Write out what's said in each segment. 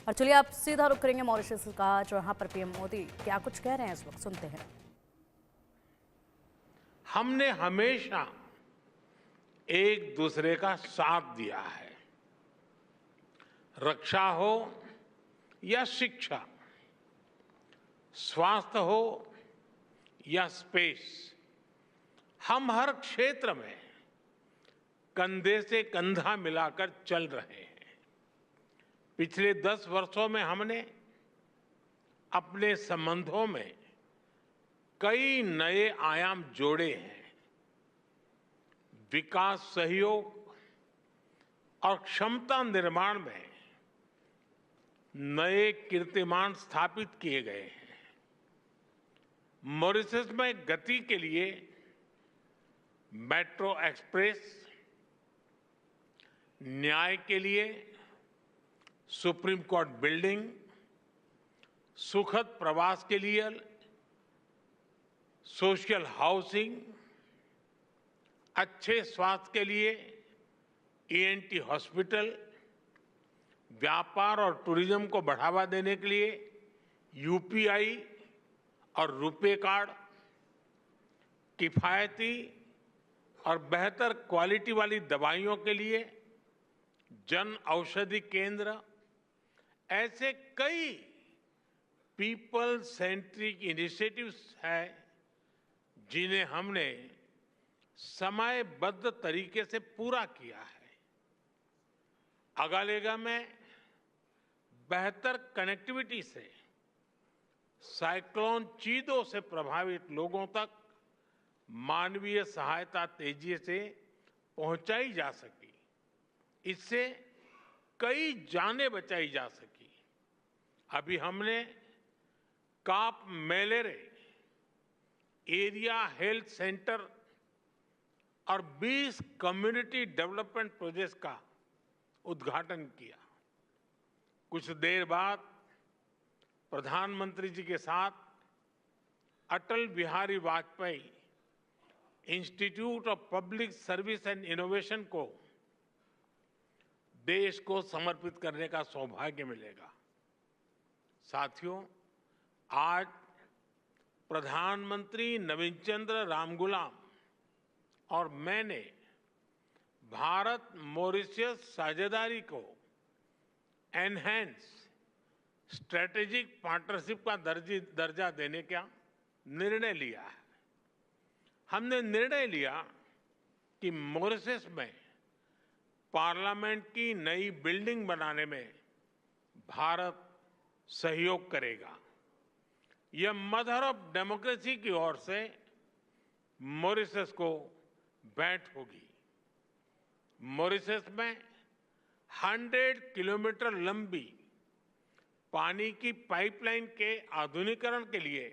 और चलिए आप सीधा रुख करेंगे मॉरिशस का, जहां पर पीएम मोदी क्या कुछ कह रहे हैं इस वक्त, सुनते हैं। हमने हमेशा एक दूसरे का साथ दिया है। रक्षा हो या शिक्षा, स्वास्थ्य हो या स्पेस, हम हर क्षेत्र में कंधे से कंधा मिलाकर चल रहे हैं। पिछले 10 वर्षों में हमने अपने संबंधों में कई नए आयाम जोड़े हैं। विकास सहयोग और क्षमता निर्माण में नए कीर्तिमान स्थापित किए गए हैं। मॉरिशस में गति के लिए मेट्रो एक्सप्रेस, न्याय के लिए सुप्रीम कोर्ट बिल्डिंग, सुखद प्रवास के लिए सोशल हाउसिंग, अच्छे स्वास्थ्य के लिए ईएनटी हॉस्पिटल, व्यापार और टूरिज्म को बढ़ावा देने के लिए यूपीआई और रुपे कार्ड, किफायती और बेहतर क्वालिटी वाली दवाइयों के लिए जन औषधि केंद्र, ऐसे कई पीपल सेंट्रिक इनिशिएटिव्स हैं जिन्हें हमने समयबद्ध तरीके से पूरा किया है। अगालेगा में बेहतर कनेक्टिविटी से साइक्लोन चीदो से प्रभावित लोगों तक मानवीय सहायता तेजी से पहुंचाई जा सकी। इससे कई जानें बचाई जा सकी। अभी हमने काप मेलेरे एरिया हेल्थ सेंटर और 20 कम्युनिटी डेवलपमेंट प्रोजेक्ट्स का उद्घाटन किया। कुछ देर बाद प्रधानमंत्री जी के साथ Atal Bihari Vajpayee institute of public service and innovation को देश को समर्पित करने का सौभाग्य मिलेगा। साथियों, आज प्रधानमंत्री नवीन चंद्र रामगुलाम और मैंने भारत मॉरिशस साझेदारी को एनहांस स्ट्रेटेजिक पार्टनरशिप का दर्जा देने का निर्णय लिया है। हमने निर्णय लिया कि मॉरिशस में पार्लियामेंट की नई बिल्डिंग बनाने में भारत सहयोग करेगा। यह मदर ऑफ डेमोक्रेसी की ओर से मॉरिशस को भेंट होगी। मॉरिशस में 100 किलोमीटर लंबी पानी की पाइपलाइन के आधुनिकीकरण के लिए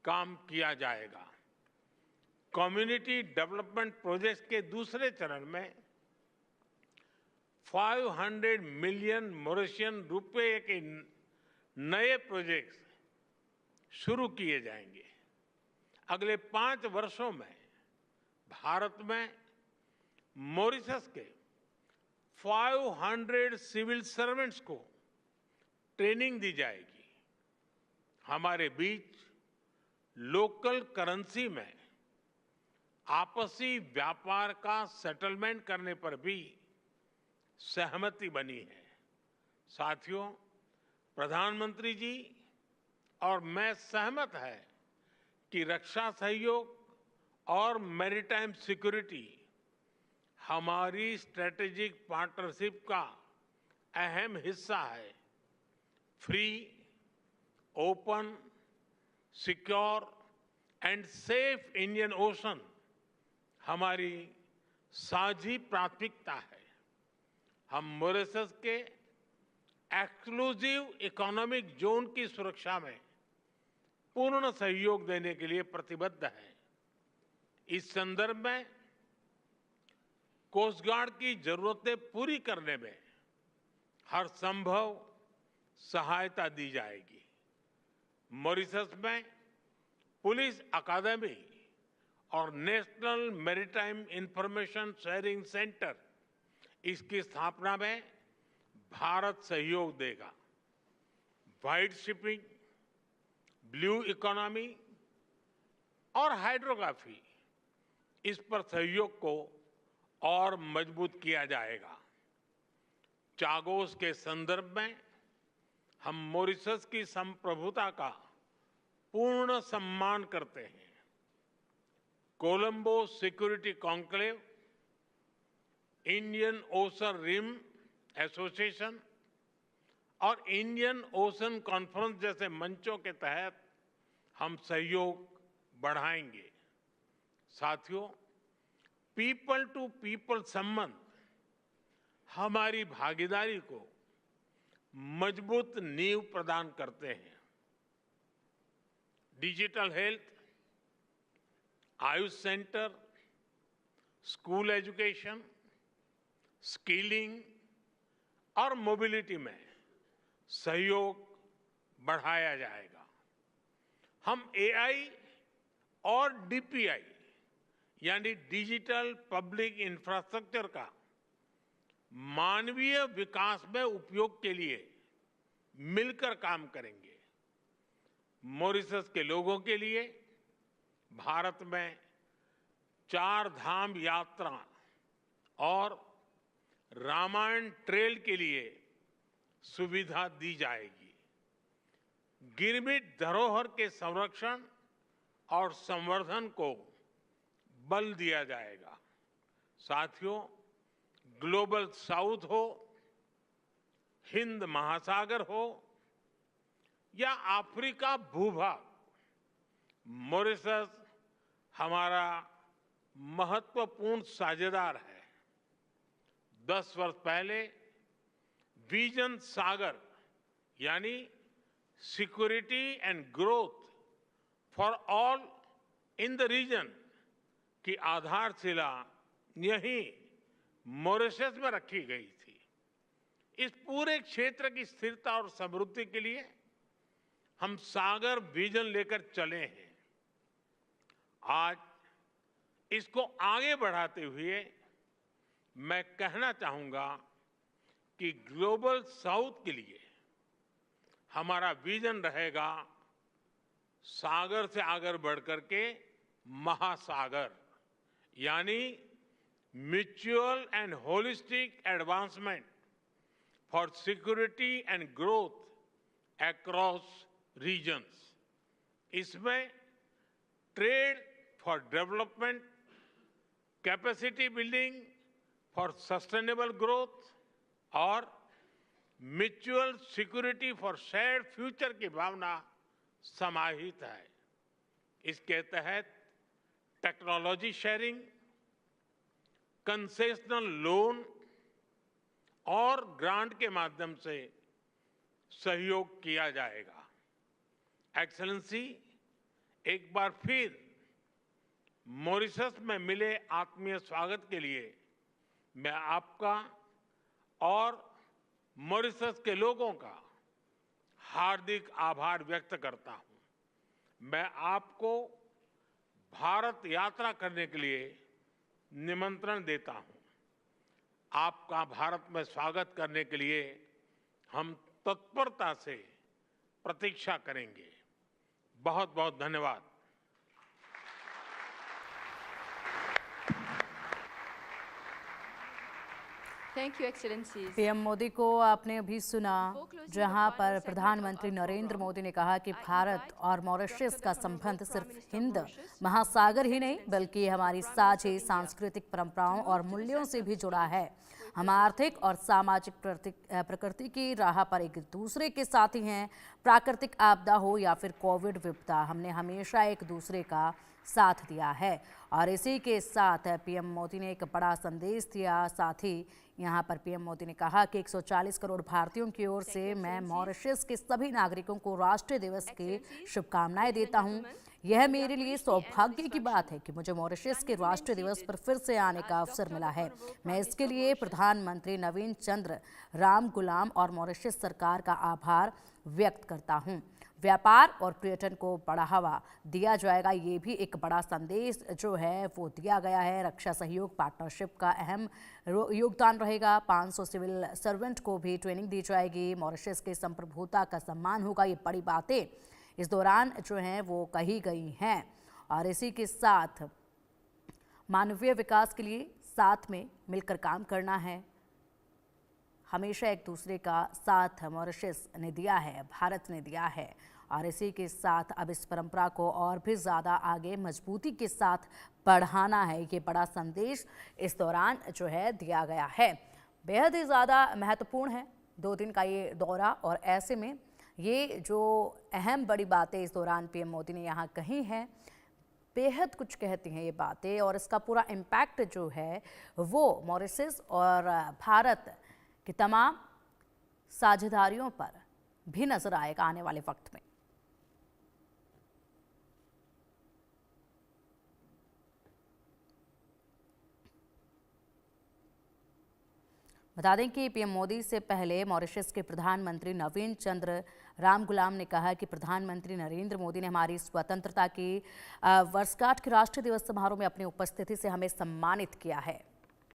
काम किया जाएगा। कम्युनिटी डेवलपमेंट प्रोजेक्ट के दूसरे चरण में 500 मिलियन मॉरिशियन रुपए के नए प्रोजेक्ट्स शुरू किए जाएंगे। अगले 5 वर्षों में भारत में मॉरिशस के 500 सिविल सर्वेंट्स को ट्रेनिंग दी जाएगी। हमारे बीच लोकल करेंसी में आपसी व्यापार का सेटलमेंट करने पर भी सहमति बनी है। साथियों, प्रधानमंत्री जी और मैं सहमत है कि रक्षा सहयोग और मैरीटाइम सिक्योरिटी हमारी स्ट्रेटेजिक पार्टनरशिप का अहम हिस्सा है। Free, open, secure and safe Indian ocean हमारी साझी प्राथमिकता है। हम मॉरिशस के एक्सक्लूसिव इकोनॉमिक जोन की सुरक्षा में पूर्ण सहयोग देने के लिए प्रतिबद्ध हैं। इस संदर्भ में कोस्ट गार्ड की जरूरतें पूरी करने में हर संभव सहायता दी जाएगी। मॉरिशस में पुलिस अकादमी और national maritime information sharing centre, इसकी स्थापना में भारत सहयोग देगा। व्हाइट शिपिंग, ब्लू इकोनॉमी और हाइड्रोग्राफी, इस पर सहयोग को और मजबूत किया जाएगा। चागोस के संदर्भ में हम मॉरिशस की संप्रभुता का पूर्ण सम्मान करते हैं। Colombo Security Conclave, Indian Ocean Rim Association और इंडियन ओशन कॉन्फ्रेंस जैसे मंचों के तहत हम सहयोग बढ़ाएंगे। साथियों, पीपल टू पीपल संबंध हमारी भागीदारी को मजबूत नींव प्रदान करते हैं। Digital health, Ayush centre, school education, skilling और मोबिलिटी में सहयोग बढ़ाया जाएगा। हम एआई और डीपीआई यानी डिजिटल पब्लिक इंफ्रास्ट्रक्चर का मानवीय विकास में उपयोग के लिए मिलकर काम करेंगे। मॉरिशस के लोगों के लिए भारत में 4 धाम यात्रा और रामायण ट्रेल के लिए सुविधा दी जाएगी। गिरमिट धरोहर के संरक्षण और संवर्धन को बल दिया जाएगा। साथियों, ग्लोबल साउथ हो, हिंद महासागर हो या अफ्रीका भूभाग, मॉरिशस हमारा महत्वपूर्ण साझेदार है। 10 वर्ष पहले विजन सागर यानी security and growth for all in the region की आधारशिला यहीं मॉरिशस में रखी गई थी। इस पूरे क्षेत्र की स्थिरता और समृद्धि के लिए हम सागर विजन लेकर चले हैं। आज इसको आगे बढ़ाते हुए मैं कहना चाहूंगा कि ग्लोबल साउथ के लिए हमारा विजन रहेगा सागर से आगे बढ़कर के महासागर, यानी mutual and holistic advancement for security and growth across regions. इसमें trade for development, capacity building for sustainable growth और mutual security for shared future की भावना समाहित है। इसके तहत टेक्नोलॉजी शेयरिंग, कंसेशनल लोन और ग्रांट के माध्यम से सहयोग किया जाएगा। एक्सेलेंसी, एक बार फिर मॉरिशस में मिले आत्मीय स्वागत के लिए मैं आपका और मॉरिशस के लोगों का हार्दिक आभार व्यक्त करता हूं। मैं आपको भारत यात्रा करने के लिए निमंत्रण देता हूं। आपका भारत में स्वागत करने के लिए हम तत्परता से प्रतीक्षा करेंगे। बहुत बहुत धन्यवाद। Thank you, Excellencies. PM Modi को आपने अभी सुना, जहां पर प्रधानमंत्री नरेंद्र मोदी ने कहा कि भारत और मॉरिशस का संबंध सिर्फ हिंद महासागर ही नहीं बल्कि हमारी साझी सांस्कृतिक परंपराओं और मूल्यों से भी जुड़ा है। हम आर्थिक और सामाजिक प्रकृति की राह पर एक दूसरे के साथी हैं। प्राकृतिक आपदा हो या फिर कोविड विपदा, हमने हमेशा एक दूसरे का साथ दिया है। और इसी के साथ पीएम मोदी ने एक बड़ा संदेश दिया। साथ ही यहाँ पर पीएम मोदी ने कहा कि 140 करोड़ भारतीयों की ओर से मैं मॉरिशस के सभी नागरिकों को राष्ट्रीय दिवस की शुभकामनाएं देता हूँ। यह मेरे लिए सौभाग्य की बात है कि मुझे मॉरिशस के राष्ट्रीय दिवस पर फिर से आने का अवसर मिला है। मैं इसके लिए प्रधानमंत्री नवीन चंद्र रामगुलाम और मॉरिशस सरकार का आभार व्यक्त करता हूं। व्यापार और पर्यटन को बढ़ावा दिया जाएगा, ये भी एक बड़ा संदेश जो है वो दिया गया है। रक्षा सहयोग पार्टनरशिप का अहम योगदान रहेगा। 500 सिविल सर्वेंट को भी ट्रेनिंग दी जाएगी। मॉरिशस के संप्रभुता का सम्मान होगा। ये बड़ी बातें इस दौरान जो हैं वो कही गई हैं। और इसी के साथ मानवीय विकास के लिए साथ में मिलकर काम करना है। हमेशा एक दूसरे का साथ मॉरिशस ने दिया है, भारत ने दिया है। और इसी के साथ अब इस परंपरा को और भी ज़्यादा आगे मजबूती के साथ बढ़ाना है। ये बड़ा संदेश इस दौरान जो है दिया गया है। बेहद ही ज़्यादा महत्वपूर्ण है 2 दिन का ये दौरा। और ऐसे में ये जो अहम बड़ी बातें इस दौरान पीएम मोदी ने यहाँ कही हैं, बेहद कुछ कहती हैं ये बातें। और इसका पूरा इम्पैक्ट जो है वो मॉरिशस और भारत कि तमाम साझेदारियों पर भी नजर आएगा आने वाले वक्त में। बता दें कि पीएम मोदी से पहले मॉरिशस के प्रधानमंत्री नवीन चंद्र रामगुलाम ने कहा कि प्रधानमंत्री नरेंद्र मोदी ने हमारी स्वतंत्रता की वर्षगांठ के राष्ट्रीय दिवस समारोह में अपनी उपस्थिति से हमें सम्मानित किया है।